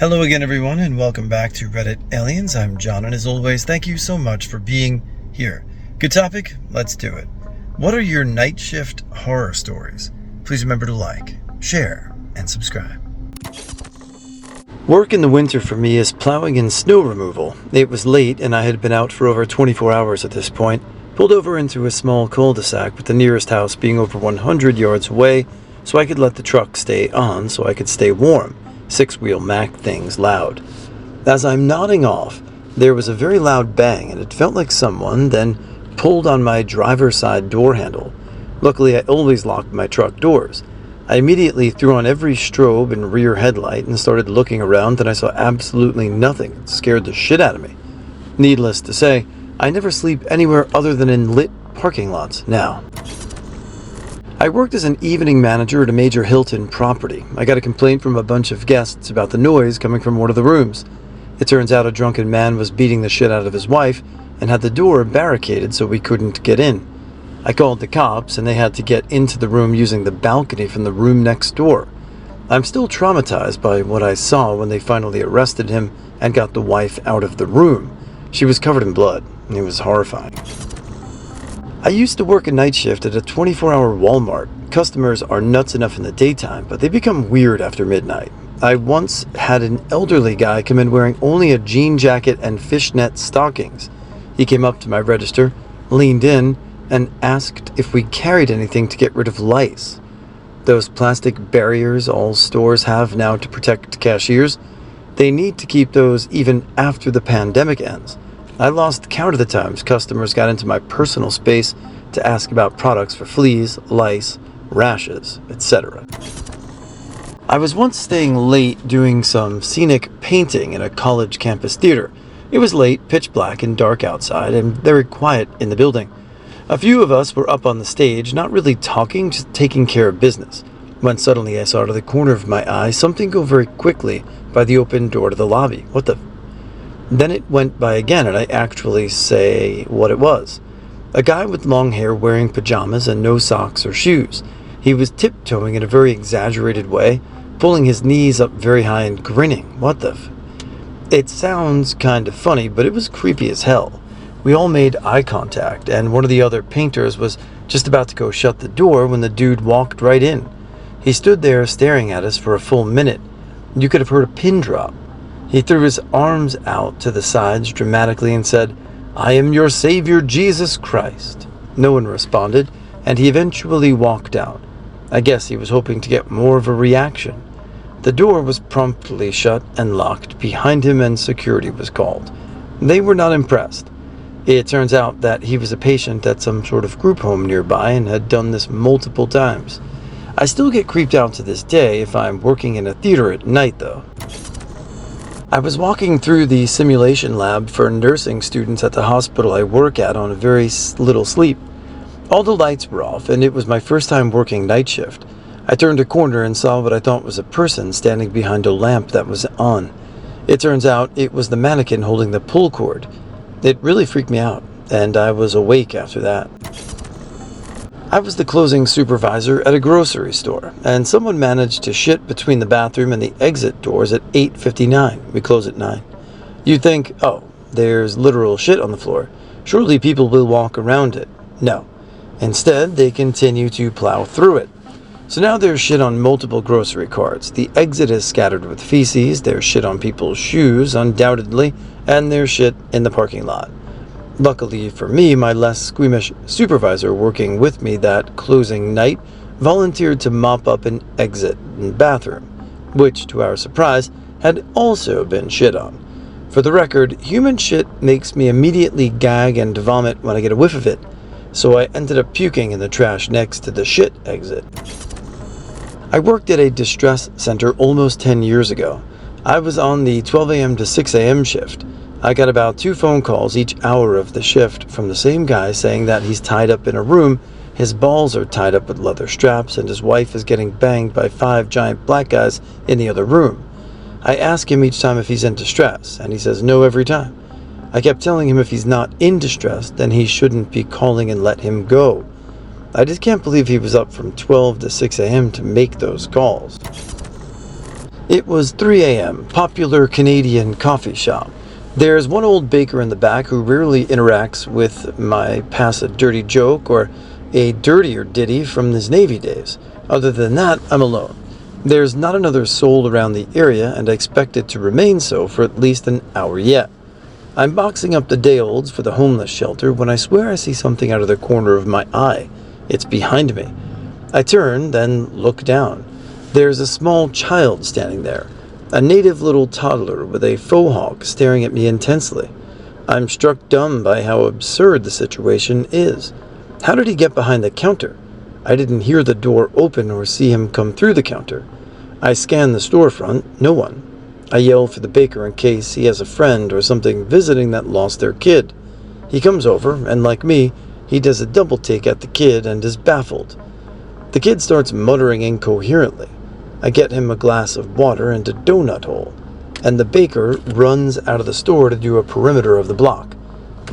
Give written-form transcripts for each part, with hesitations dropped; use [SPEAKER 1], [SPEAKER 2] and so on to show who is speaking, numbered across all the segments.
[SPEAKER 1] Hello again, everyone, and welcome back to Reddit Aliens. I'm John, and as always, thank you so much for being here. Good topic? Let's do it. What are your night shift horror stories? Please remember to like, share, and subscribe. Work in the winter for me is plowing and snow removal. It was late, and I had been out for over 24 hours at this point. Pulled over into a small cul-de-sac, with the nearest house being over 100 yards away, so I could let the truck stay on so I could stay warm. Six-wheel Mack things loud. As I'm nodding off, there was a very loud bang, and it felt like someone then pulled on my driver's side door handle. Luckily, I always locked my truck doors. I immediately threw on every strobe and rear headlight and started looking around, and I saw absolutely nothing. It scared the shit out of me. Needless to say, I never sleep anywhere other than in lit parking lots now. I worked as an evening manager at a major Hilton property. I got a complaint from a bunch of guests about the noise coming from one of the rooms. It turns out a drunken man was beating the shit out of his wife and had the door barricaded so we couldn't get in. I called the cops and they had to get into the room using the balcony from the room next door. I'm still traumatized by what I saw when they finally arrested him and got the wife out of the room. She was covered in blood. It was horrifying. I used to work a night shift at a 24-hour Walmart. Customers are nuts enough in the daytime, but they become weird after midnight. I once had an elderly guy come in wearing only a jean jacket and fishnet stockings. He came up to my register, leaned in, and asked if we carried anything to get rid of lice. Those plastic barriers all stores have now to protect cashiers, they need to keep those even after the pandemic ends. I lost count of the times customers got into my personal space to ask about products for fleas, lice, rashes, etc. I was once staying late doing some scenic painting in a college campus theater. It was late, pitch black and dark outside, and very quiet in the building. A few of us were up on the stage, not really talking, just taking care of business, when suddenly I saw out of the corner of my eye something go very quickly by the open door to the lobby. What the... Then it went by again, and I actually say what it was. A guy with long hair wearing pajamas and no socks or shoes. He was tiptoeing in a very exaggerated way, pulling his knees up very high and grinning. What the It sounds kind of funny, but it was creepy as hell. We all made eye contact, and one of the other painters was just about to go shut the door when the dude walked right in. He stood there staring at us for a full minute. You could have heard a pin drop. He threw his arms out to the sides dramatically and said, "I am your Savior, Jesus Christ." No one responded, and he eventually walked out. I guess he was hoping to get more of a reaction. The door was promptly shut and locked behind him, and security was called. They were not impressed. It turns out that he was a patient at some sort of group home nearby and had done this multiple times. I still get creeped out to this day if I'm working in a theater at night, though. I was walking through the simulation lab for nursing students at the hospital I work at on a very little sleep. All the lights were off, and it was my first time working night shift. I turned a corner and saw what I thought was a person standing behind a lamp that was on. It turns out it was the mannequin holding the pull cord. It really freaked me out, and I was awake after that. I was the closing supervisor at a grocery store, and someone managed to shit between the bathroom and the exit doors at 8:59. We close at 9. You'd think, oh, there's literal shit on the floor. Surely people will walk around it. No. Instead, they continue to plow through it. So now there's shit on multiple grocery carts. The exit is scattered with feces, there's shit on people's shoes, undoubtedly, and there's shit in the parking lot. Luckily for me, my less squeamish supervisor working with me that closing night volunteered to mop up an exit and bathroom, which, to our surprise, had also been shit on. For the record, human shit makes me immediately gag and vomit when I get a whiff of it, so I ended up puking in the trash next to the shit exit. I worked at a distress center almost 10 years ago. I was on the 12 a.m. to 6 a.m. shift. I got about 2 phone calls each hour of the shift from the same guy saying that he's tied up in a room, his balls are tied up with leather straps, and his wife is getting banged by 5 giant black guys in the other room. I ask him each time if he's in distress, and he says no every time. I kept telling him if he's not in distress, then he shouldn't be calling and let him go. I just can't believe he was up from 12 to 6 a.m. to make those calls. It was 3 a.m., popular Canadian coffee shop. There's one old baker in the back who rarely interacts with my pass a dirty joke or a dirtier ditty from his Navy days. Other than that, I'm alone. There's not another soul around the area, and I expect it to remain so for at least an hour yet. I'm boxing up the day-olds for the homeless shelter when I swear I see something out of the corner of my eye. It's behind me. I turn, then look down. There's a small child standing there, a native little toddler with a faux hawk staring at me intensely. I'm struck dumb by how absurd the situation is. How did he get behind the counter? I didn't hear the door open or see him come through the counter. I scan the storefront, no one. I yell for the baker in case he has a friend or something visiting that lost their kid. He comes over, and like me, he does a double take at the kid and is baffled. The kid starts muttering incoherently. I get him a glass of water and a donut hole, and the baker runs out of the store to do a perimeter of the block.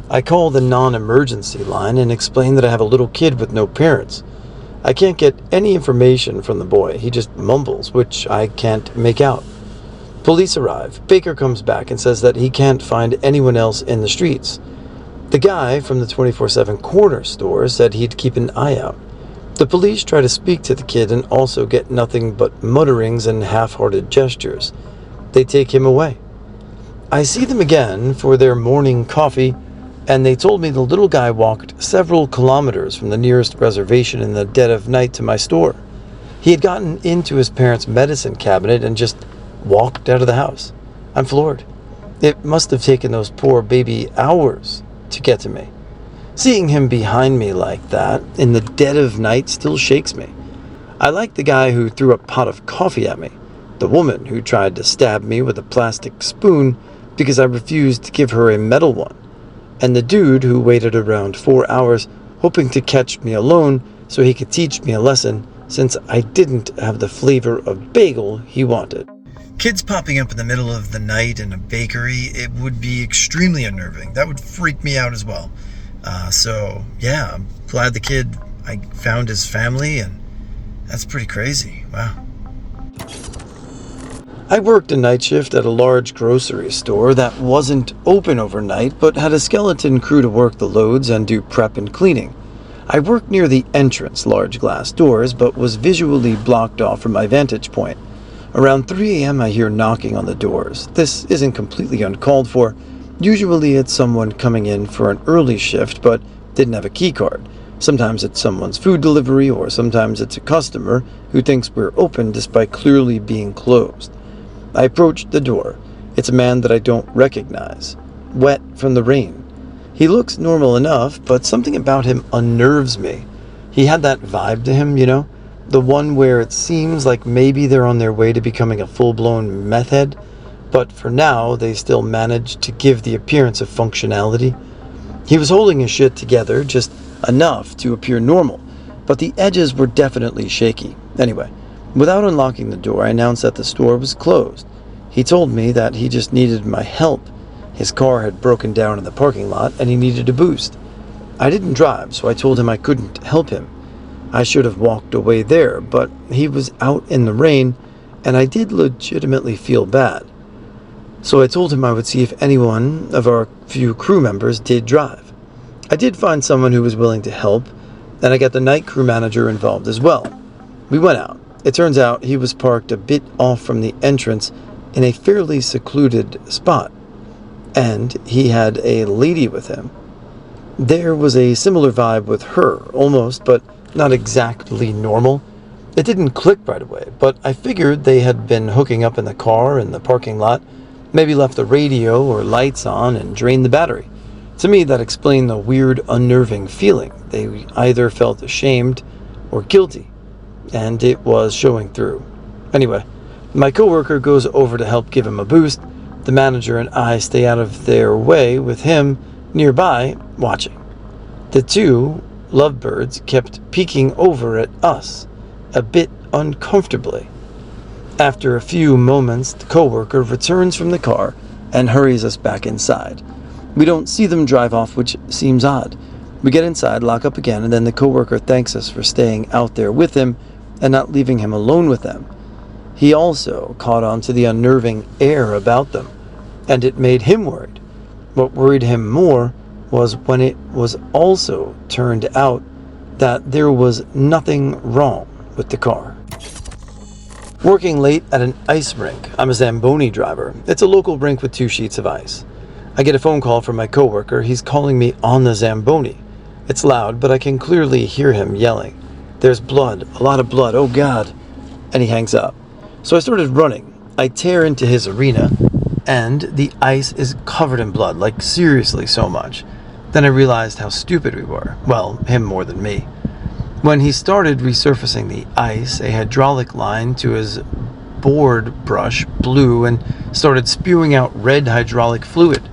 [SPEAKER 1] I call the non-emergency line and explain that I have a little kid with no parents. I can't get any information from the boy. He just mumbles, which I can't make out. Police arrive. Baker comes back and says that he can't find anyone else in the streets. The guy from the 24/7 corner store said he'd keep an eye out. The police try to speak to the kid and also get nothing but mutterings and half-hearted gestures. They take him away. I see them again for their morning coffee, and they told me the little guy walked several kilometers from the nearest reservation in the dead of night to my store. He had gotten into his parents' medicine cabinet and just walked out of the house. I'm floored. It must have taken those poor baby hours to get to me. Seeing him behind me like that, in the dead of night, still shakes me. I like the guy who threw a pot of coffee at me, the woman who tried to stab me with a plastic spoon because I refused to give her a metal one, and the dude who waited around 4 hours hoping to catch me alone so he could teach me a lesson since I didn't have the flavor of bagel he wanted. Kids popping up in the middle of the night in a bakery, it would be extremely unnerving. That would freak me out as well. So yeah, I'm glad the kid, I found his family, and that's pretty crazy. Wow. I worked a night shift at a large grocery store that wasn't open overnight, but had a skeleton crew to work the loads and do prep and cleaning. I worked near the entrance, large glass doors, but was visually blocked off from my vantage point. Around 3 a.m. I hear knocking on the doors. This isn't completely uncalled for. Usually it's someone coming in for an early shift but didn't have a key card. Sometimes it's someone's food delivery, or sometimes it's a customer who thinks we're open despite clearly being closed. I approach the door. It's a man that I don't recognize, wet from the rain. He looks normal enough, but something about him unnerves me. He had that vibe to him, the one where it seems like maybe they're on their way to becoming a full-blown meth head, but for now they still manage to give the appearance of functionality. He was holding his shit together, just enough to appear normal, but the edges were definitely shaky. Anyway, without unlocking the door, I announced that the store was closed. He told me that he just needed my help. His car had broken down in the parking lot and he needed a boost. I didn't drive, so I told him I couldn't help him. I should have walked away there, but he was out in the rain, and I did legitimately feel bad. So I told him I would see if anyone of our few crew members did drive. I did find someone who was willing to help, and I got the night crew manager involved as well. We went out. It turns out he was parked a bit off from the entrance in a fairly secluded spot, and he had a lady with him. There was a similar vibe with her, almost, but not exactly normal. It didn't click right away, but I figured they had been hooking up in the car in the parking lot, maybe left the radio or lights on and drained the battery. To me, that explained the weird, unnerving feeling. They either felt ashamed or guilty, and it was showing through. Anyway, my coworker goes over to help give him a boost. The manager and I stay out of their way with him nearby watching. The two lovebirds kept peeking over at us, a bit uncomfortably. After a few moments, the coworker returns from the car and hurries us back inside. We don't see them drive off, which seems odd. We get inside, lock up again, and then the coworker thanks us for staying out there with him and not leaving him alone with them. He also caught on to the unnerving air about them, and it made him worried. What worried him more was when it was also turned out that there was nothing wrong with the car. Working late at an ice rink. I'm a Zamboni driver. It's a local rink with 2 sheets of ice. I get a phone call from my coworker. He's calling me on the Zamboni. It's loud, but I can clearly hear him yelling. There's blood, a lot of blood, oh God. And he hangs up. So I started running. I tear into his arena, and the ice is covered in blood, like seriously so much. Then I realized how stupid we were. Well, him more than me. When he started resurfacing the ice, a hydraulic line to his board brush blew and started spewing out red hydraulic fluid.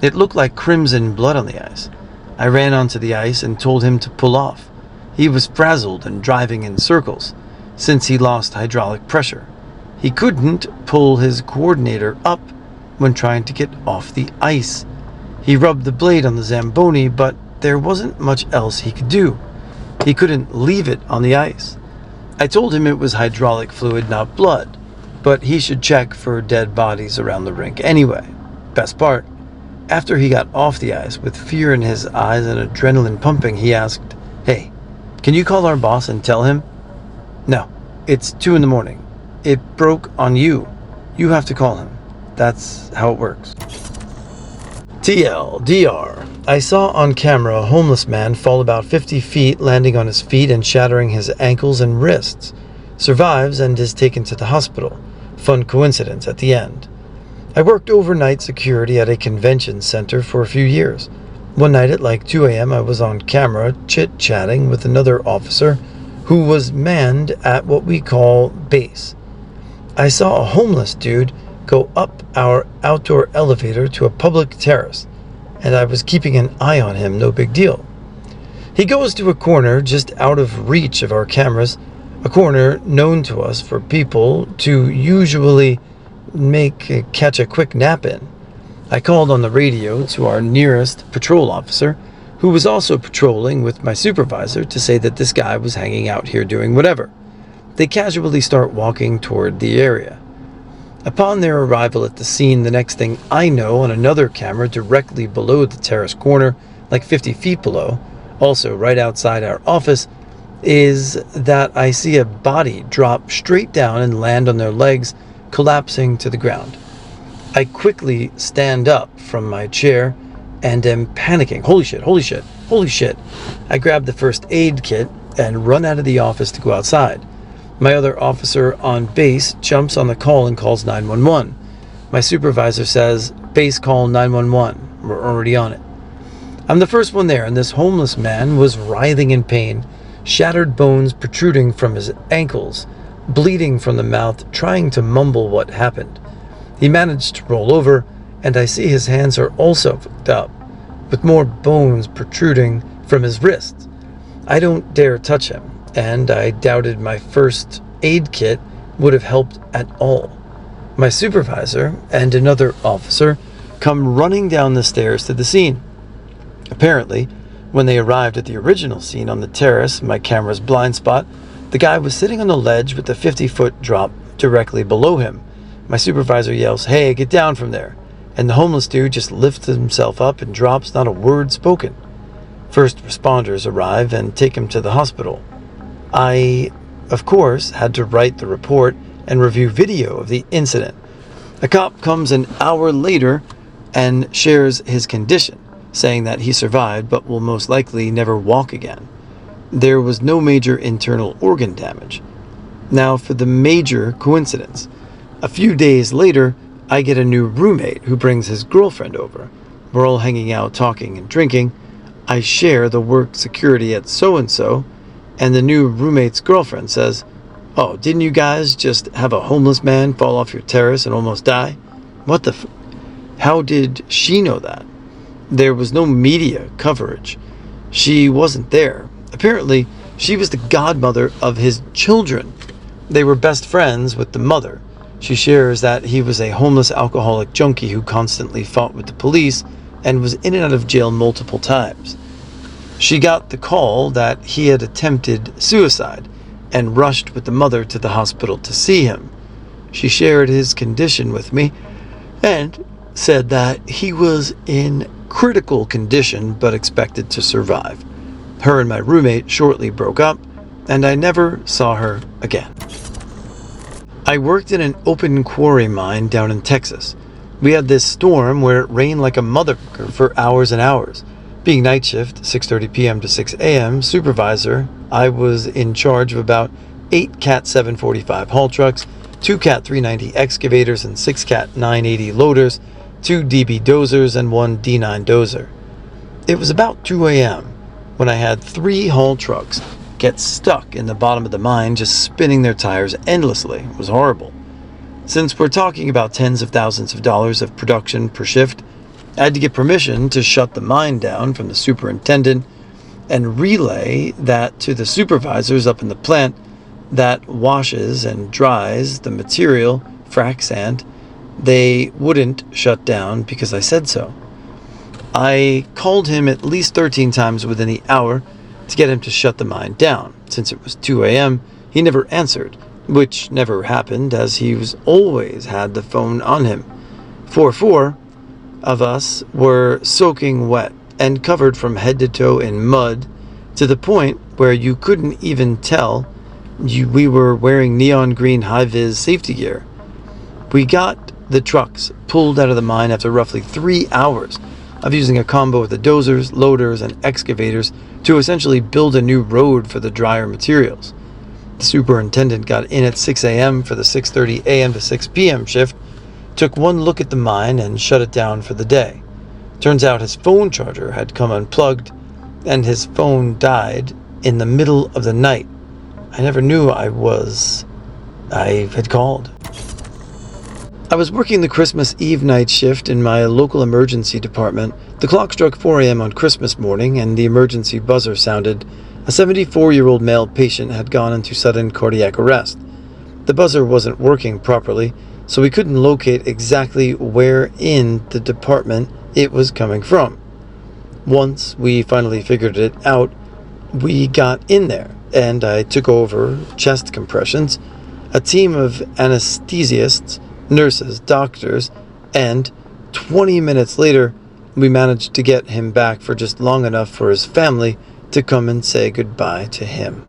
[SPEAKER 1] It looked like crimson blood on the ice. I ran onto the ice and told him to pull off. He was frazzled and driving in circles, since he lost hydraulic pressure. He couldn't pull his coordinator up when trying to get off the ice. He rubbed the blade on the Zamboni, but there wasn't much else he could do. He couldn't leave it on the ice. I told him it was hydraulic fluid, not blood, but he should check for dead bodies around the rink anyway. Best part, after he got off the ice with fear in his eyes and adrenaline pumping, he asked, "Hey, can you call our boss and tell him?" "No, it's 2 a.m. It broke on you. You have to call him. That's how it works." TLDR. I saw on camera a homeless man fall about 50 feet, landing on his feet and shattering his ankles and wrists. Survives and is taken to the hospital. Fun coincidence at the end. I worked overnight security at a convention center for a few years. One night at like 2 a.m. I was on camera chit-chatting with another officer who was manned at what we call base. I saw a homeless dude go up our outdoor elevator to a public terrace, and I was keeping an eye on him, no big deal. He goes to a corner just out of reach of our cameras, a corner known to us for people to usually catch a quick nap in. I called on the radio to our nearest patrol officer, who was also patrolling with my supervisor, to say that this guy was hanging out here doing whatever. They casually start walking toward the area. Upon their arrival at the scene, the next thing I know, on another camera directly below the terrace corner, like 50 feet below, also right outside our office, is that I see a body drop straight down and land on their legs, collapsing to the ground. I quickly stand up from my chair and am panicking. Holy shit, holy shit, holy shit. I grab the first aid kit and run out of the office to go outside. My other officer on base jumps on the call and calls 911. My supervisor says, "Base call 911. We're already on it." I'm the first one there, and this homeless man was writhing in pain, shattered bones protruding from his ankles, bleeding from the mouth, trying to mumble what happened. He managed to roll over, and I see his hands are also fucked up, with more bones protruding from his wrists. I don't dare touch him, and I doubted my first aid kit would have helped at all. My supervisor and another officer come running down the stairs to the scene. Apparently, when they arrived at the original scene on the terrace, my camera's blind spot, the guy was sitting on the ledge with a 50-foot drop directly below him. My supervisor yells, "Hey, get down from there." And the homeless dude just lifts himself up and drops, not a word spoken. First responders arrive and take him to the hospital. I, of course, had to write the report and review video of the incident. A cop comes an hour later and shares his condition, saying that he survived but will most likely never walk again. There was no major internal organ damage. Now for the major coincidence. A few days later, I get a new roommate who brings his girlfriend over. We're all hanging out, talking and drinking. I share the work security at so-and-so, and the new roommate's girlfriend says, "Oh, didn't you guys just have a homeless man fall off your terrace and almost die?" What the How did she know that? There was no media coverage. She wasn't there. Apparently, she was the godmother of his children. They were best friends with the mother. She shares that he was a homeless alcoholic junkie who constantly fought with the police and was in and out of jail multiple times. She got the call that he had attempted suicide and rushed with the mother to the hospital to see him. She shared his condition with me and said that he was in critical condition but expected to survive. Her and my roommate shortly broke up, and I never saw her again. I worked in an open quarry mine down in Texas. We had this storm where it rained like a motherfucker for hours and hours. Being night shift, 6:30 p.m. to 6 a.m. supervisor, I was in charge of about 8 Cat 745 haul trucks, 2 Cat 390 excavators, and 6 Cat 980 loaders, 2 DB dozers, and 1 D9 dozer. It was about 2 a.m. when I had 3 haul trucks get stuck in the bottom of the mine, just spinning their tires endlessly. It was horrible. Since we're talking about tens of thousands of dollars of production per shift, I had to get permission to shut the mine down from the superintendent and relay that to the supervisors up in the plant that washes and dries the material, frac sand. They wouldn't shut down because I said so. I called him at least 13 times within the hour to get him to shut the mine down. Since it was 2 a.m., he never answered, which never happened as he was always had the phone on him. 4 of us were soaking wet and covered from head to toe in mud to the point where you couldn't even tell we were wearing neon green high-vis safety gear. We got the trucks pulled out of the mine after roughly 3 hours of using a combo of the dozers, loaders, and excavators to essentially build a new road for the drier materials. The superintendent got in at 6 a.m. for the 6:30 a.m. to 6 p.m. shift, took one look at the mine, and shut it down for the day. Turns out his phone charger had come unplugged, and his phone died in the middle of the night. I never knew I had called. I was working the Christmas Eve night shift in my local emergency department. The clock struck 4 a.m. on Christmas morning, and the emergency buzzer sounded. A 74-year-old male patient had gone into sudden cardiac arrest. The buzzer wasn't working properly, so we couldn't locate exactly where in the department it was coming from. Once we finally figured it out, we got in there, and I took over chest compressions, a team of anesthesiasts, nurses, doctors, and 20 minutes later, we managed to get him back for just long enough for his family to come and say goodbye to him.